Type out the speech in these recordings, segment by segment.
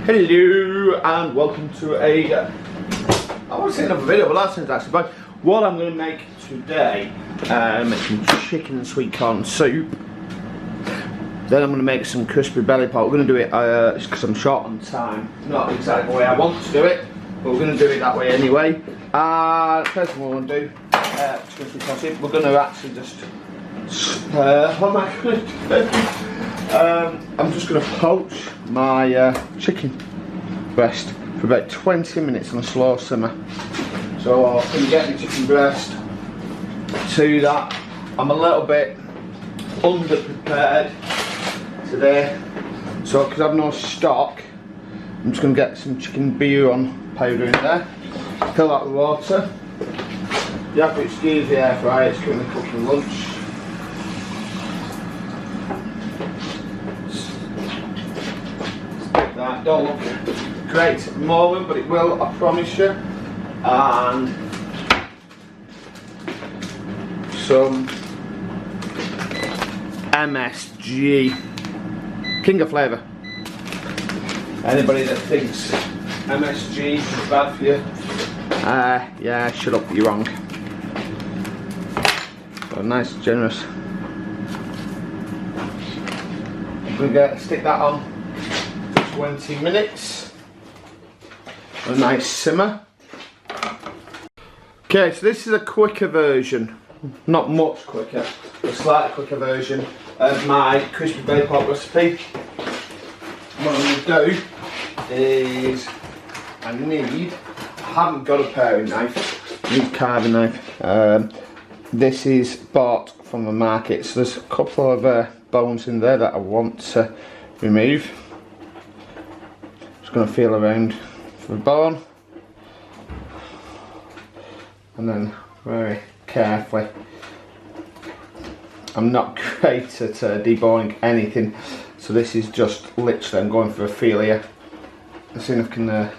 Hello and welcome to I want to say another video, but that sounds actually bad. What I'm going to make today, make some chicken and sweet corn soup. Then I'm going to make some crispy belly pot. We're going to do it because I'm short on time. Not exactly the way I want to do it, but we're going to do it that way anyway. First thing we're going to do, crispy corn soup. We're going to actually just what am I going to do? I'm just going to poach my chicken breast for about 20 minutes on a slow simmer. So I'm going to get my chicken breast to that. I'm a little bit underprepared today, so because I've no stock, I'm just going to get some chicken bouillon powder in there, fill that with water. You have to excuse the air fryer, it's currently cooking lunch. That don't look great at the moment, but it will, I promise you. And some MSG, King of Flavour. Anybody that thinks MSG is bad for you, yeah, shut up, you're wrong. So nice, generous. I'm going to stick that on 20 minutes, a nice simmer. Okay, so this is a quicker version, not much quicker, a slightly quicker version of my crispy belly pot recipe. What I'm going to do is, I haven't got a paring knife, I need a carving knife. This is bought from the market, so there's a couple of bones in there that I want to remove. Going to feel around for a bone, and then very carefully. I'm not great at deboning anything, so this is just literally, I'm going for a feel here. Let's see if I can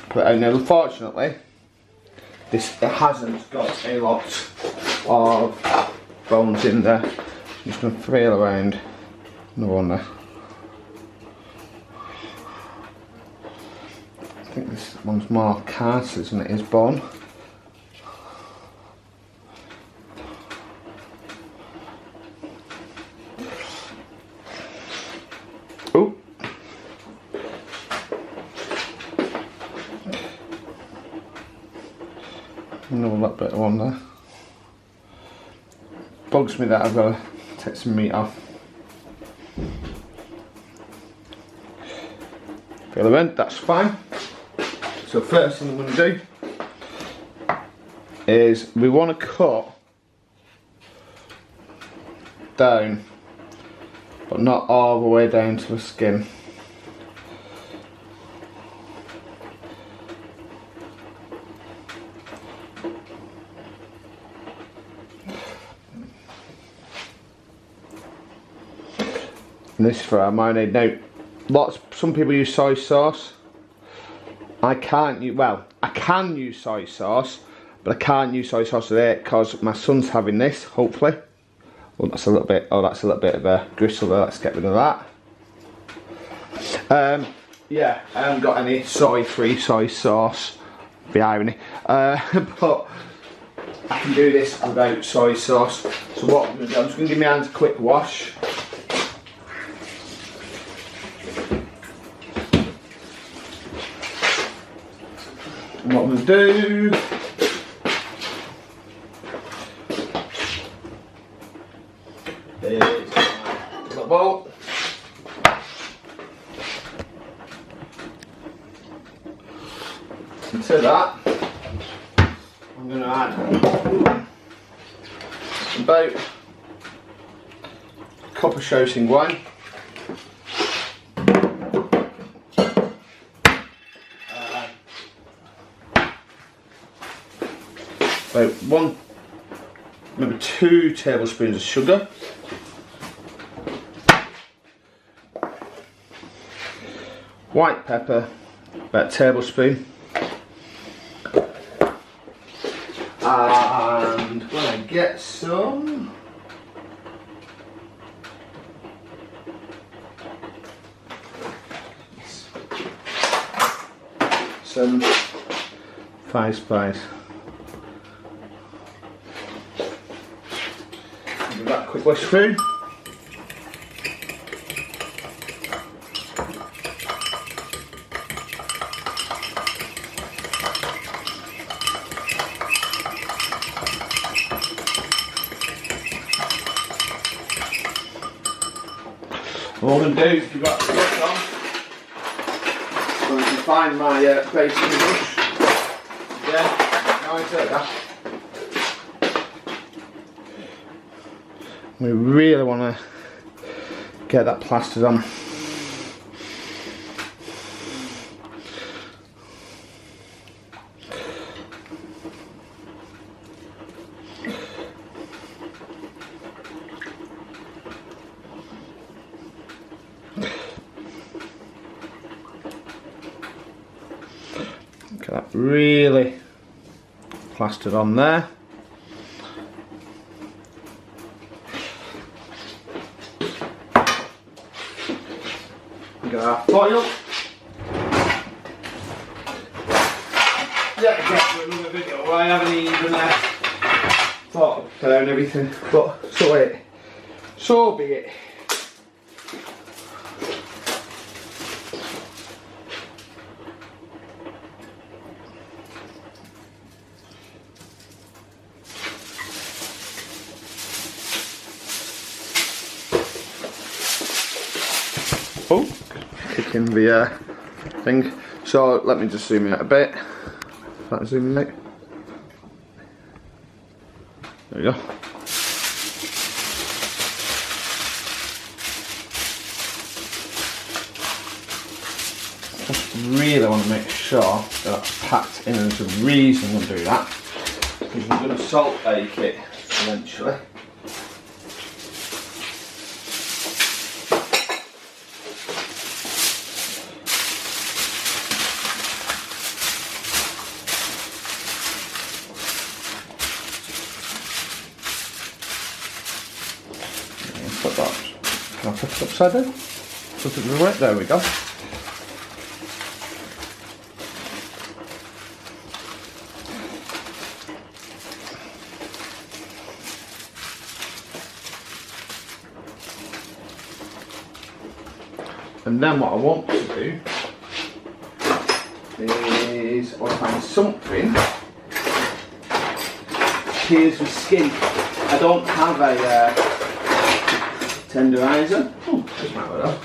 put it out now. Unfortunately, it hasn't got a lot of bones in there. I'm just going to feel around. No one there. I think this one's more cartilage than it is bone. Oh! Another little bit of one there. Bugs me that I've got to take some meat off. Feel around, that's fine. So first thing I'm going to do is we want to cut down, but not all the way down to the skin. And this is for our marinade. Now, some people use soy sauce. I can't use, well, I can use soy sauce, but I can't use soy sauce today because my son's having this, hopefully. Well, that's a little bit, oh, that's a little bit of a gristle there, let's get rid of that. Yeah, I haven't got any soy-free soy sauce, the irony, but I can do this without soy sauce. So what I'm going to do, I'm just going to give my hands a quick wash. And what I'm going to do is a little bowl. And to that, I'm going to add about a cup of Shaoxing wine. About one, maybe 2 tablespoons of sugar, white pepper, about a tablespoon, and when I get some some fire spice. Give that a quick whisk through. All I'm going to do is, if you've got the brush on, so I can find my basic brush. Yeah, now I say that. We really want to get that plastered on. Get that really plastered on there. Get our foil. Yeah, get to another video where I haven't even thought of preparing everything, but so be it. Oh, kicking the thing. So let me just zoom in a bit. If I zoom in, there we go. Just really want to make sure that that's packed in, and there's a reason we'll do that, because we're going to salt bake it eventually. Put that. Can I put it upside down? Put it the right. There we go. And then what I want to do is I want to find something. Here's the skin. I don't have a tenderizer. Oh, doesn't matter though.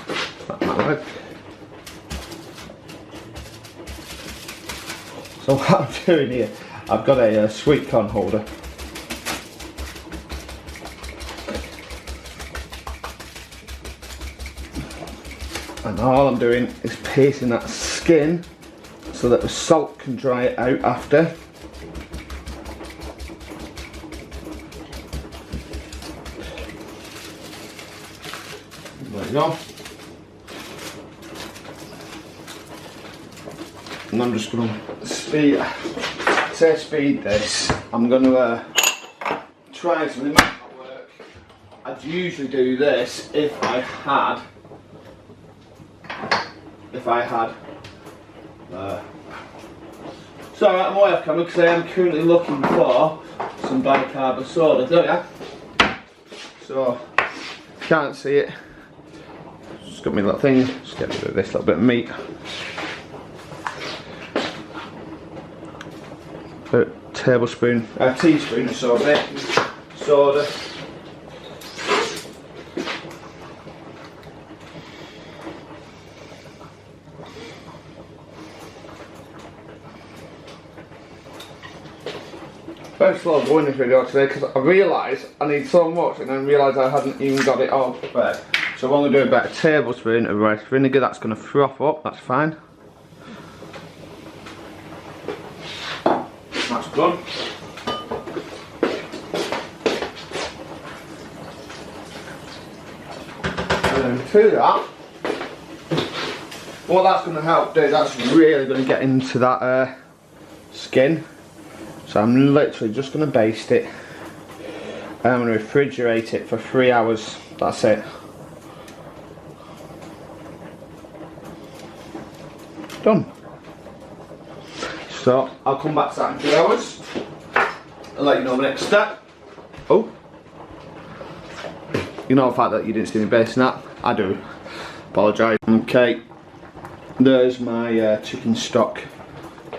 Doesn't matter. So what I'm doing here, I've got a sweet corn holder. And all I'm doing is piercing that skin so that the salt can dry it out after. There you go. And I'm just going to speed this. I'm going to try something that might not work. I'd usually do this if I had so I'm way off camera because I am currently looking for some bicarb soda, don't you? So can't see it. Just got me little thing. Just get rid of this little bit of meat. A teaspoon or so of baking soda. Very slow going this video today because I realised I need so much and then realised I hadn't even got it all prepared. So I'm going to do about a tablespoon of rice vinegar. That's going to froth up, that's fine. That's good. And then to that, what that's going to help do, that's really going to get into that skin. So I'm literally just going to baste it and I'm going to refrigerate it for 3 hours. That's it. Done. So I'll come back to that in 2 hours. I'll let you know the next step. Oh, you know the fact that you didn't see me basting that? I do. Apologise. Okay, there's my chicken stock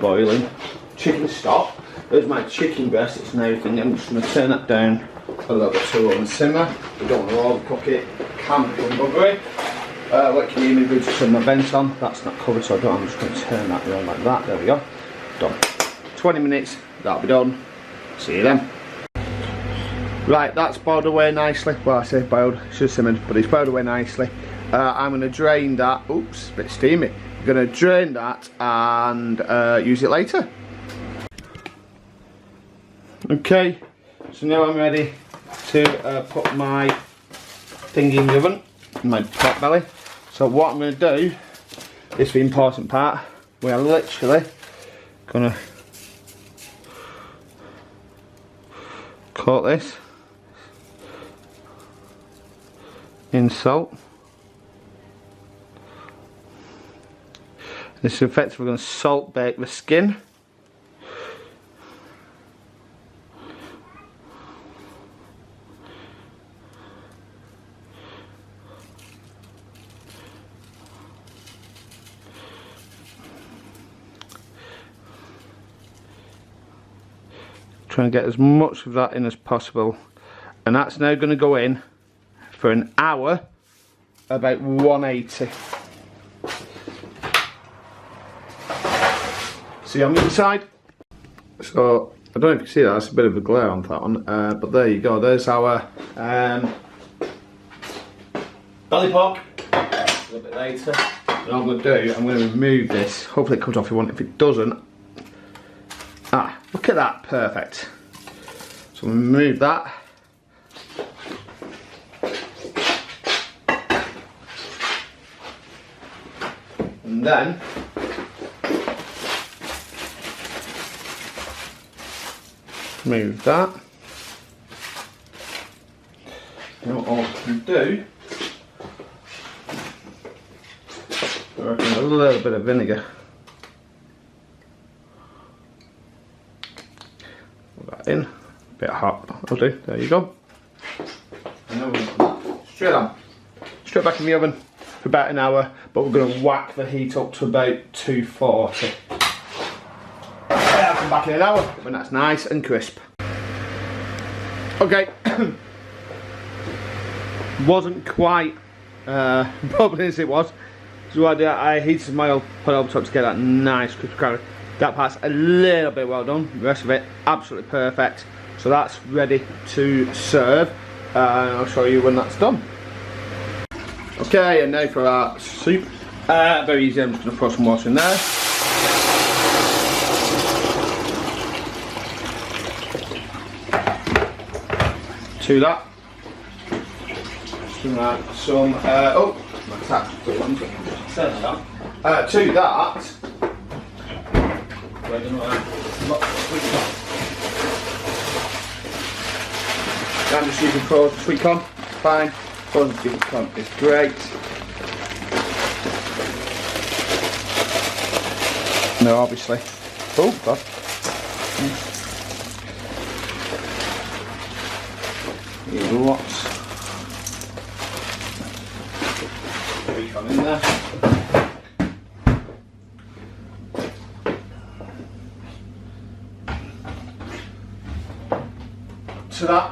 boiling. Chicken stock. There's my chicken breasts and everything. I'm just going to turn that down a little bit to on the simmer. We don't want to overcook it. Can become buggery. What can you hear me do? Just turn my vent on. That's not covered, so I don't. I'm just going to turn that around like that. There we go. Done. 20 minutes. That'll be done. See you then. Right, that's boiled away nicely. Well, I say boiled, should have simmered, but it's boiled away nicely. I'm going to drain that. Oops, a bit steamy. I'm going to drain that and use it later. Okay, so now I'm ready to put my thing in the oven, my pot belly. So what I'm going to do, this is the important part, we're literally going to coat this in salt. This is effectively going to salt bake the skin. Trying to get as much of that in as possible, and that's now going to go in for an hour, about 180. See on the other side. So I don't know if you can see that, that's a bit of a glare on that one, but there you go, there's our belly pork. A little bit later. And what I'm going to do, I'm going to remove this, hopefully it comes off if you want. If it doesn't, look at that, perfect. So I'm going to remove that. And then move that. Now what I can do, I reckon a little bit of vinegar. Put that in, a bit hot, I'll do, there you go. And then we'll put that straight on, straight back in the oven for about an hour, but we're going to whack the heat up to about 240. I'll come back in an hour when that's nice and crisp. Okay, wasn't quite bubbling as it was. So I heated my oil, put it over top to get that nice crispy crackling. That part's a little bit well done. The rest of it absolutely perfect. So that's ready to serve, and I'll show you when that's done. Okay, and now for our soup. Very easy. I'm just going to pour some water in there. To that, some oh, my tap. To that, I'm just using frozen sweet corn. Fine, frozen sweet corn is great. No, obviously. Oh God. Lots. Sweet corn in there. To that,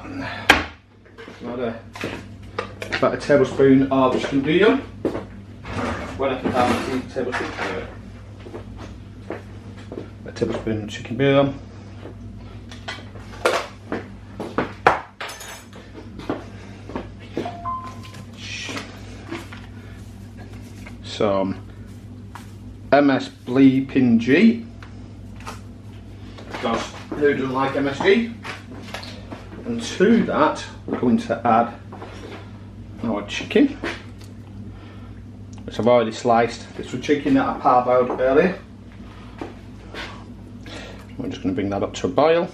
about a tablespoon of chicken bouillon. When I can have a tablespoon of it. A tablespoon of chicken bouillon. Some MS bleeping G, because who doesn't like MSG? And to that we're going to add our chicken, which I've already sliced. This was chicken that I parboiled earlier. We're just going to bring that up to a boil.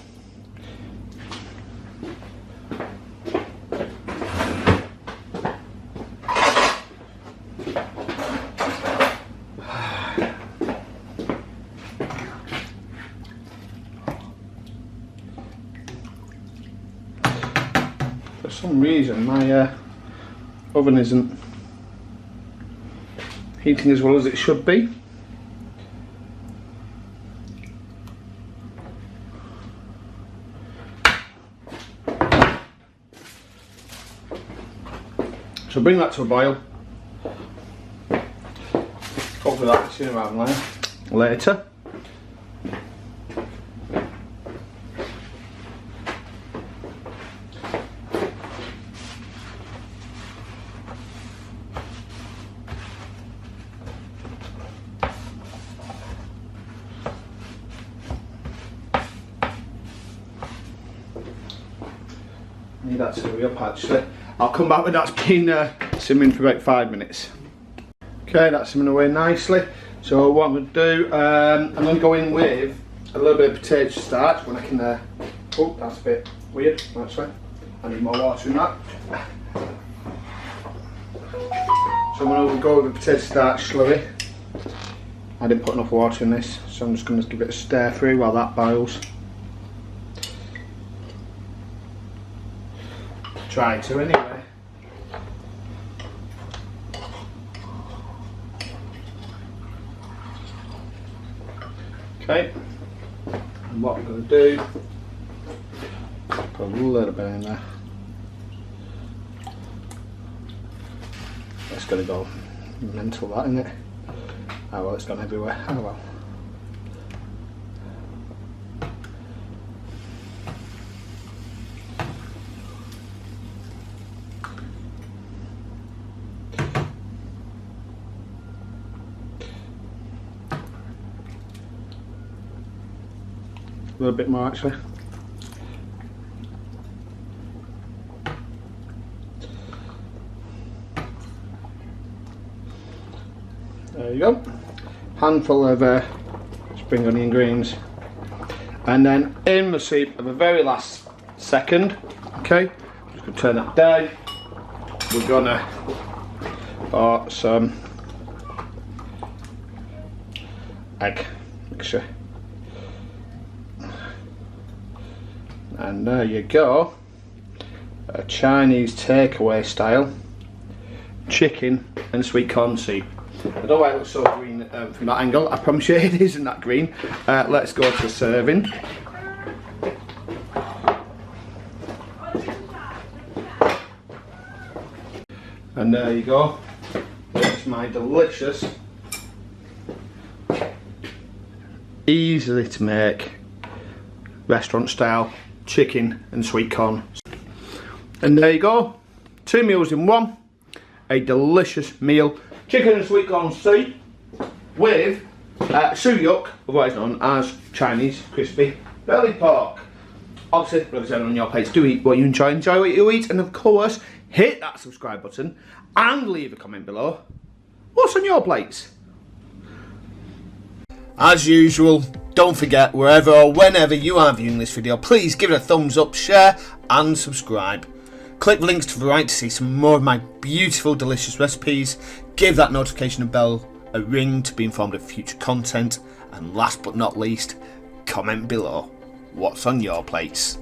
some reason my oven isn't heating as well as it should be. So bring that to a boil. Cover that sooner rather than later. Need that to hurry up actually. I'll come back when that's been simmering for about 5 minutes. Okay, that's simmering away nicely. So what I'm going to do, I'm going to go in with a little bit of potato starch when I can, oh that's a bit weird actually. I need more water in that. So I'm going to go with the potato starch slurry. I didn't put enough water in this, so I'm just going to give it a stir through while that boils. Try to anyway. Okay, and what I'm going to do, put a little bit in there. It's going to go mental, that, isn't it? Oh well, it's gone everywhere. Oh well. A little bit more actually. There you go. Handful of spring onion greens, and then in the soup at the very last second. Okay, just gonna turn that down. We're gonna put some egg mixture. And there you go, a Chinese takeaway style chicken and sweet corn soup. I don't know why it looks so green from that angle. I promise you it isn't that green. Let's go to serving. And there you go, it's my delicious, easily to make restaurant style chicken and sweet corn. And there you go, 2 meals in one, a delicious meal, chicken and sweet corn soup with Siu Yuk, otherwise known as Chinese crispy belly pork. Obviously, represent on your plates, do eat what you enjoy what you eat, and of course, hit that subscribe button and leave a comment below. What's on your plates? As usual, don't forget, wherever or whenever you are viewing this video, please give it a thumbs up, share and subscribe. Click links to the right to see some more of my beautiful, delicious recipes. Give that notification bell a ring to be informed of future content. And last but not least, comment below what's on your plates.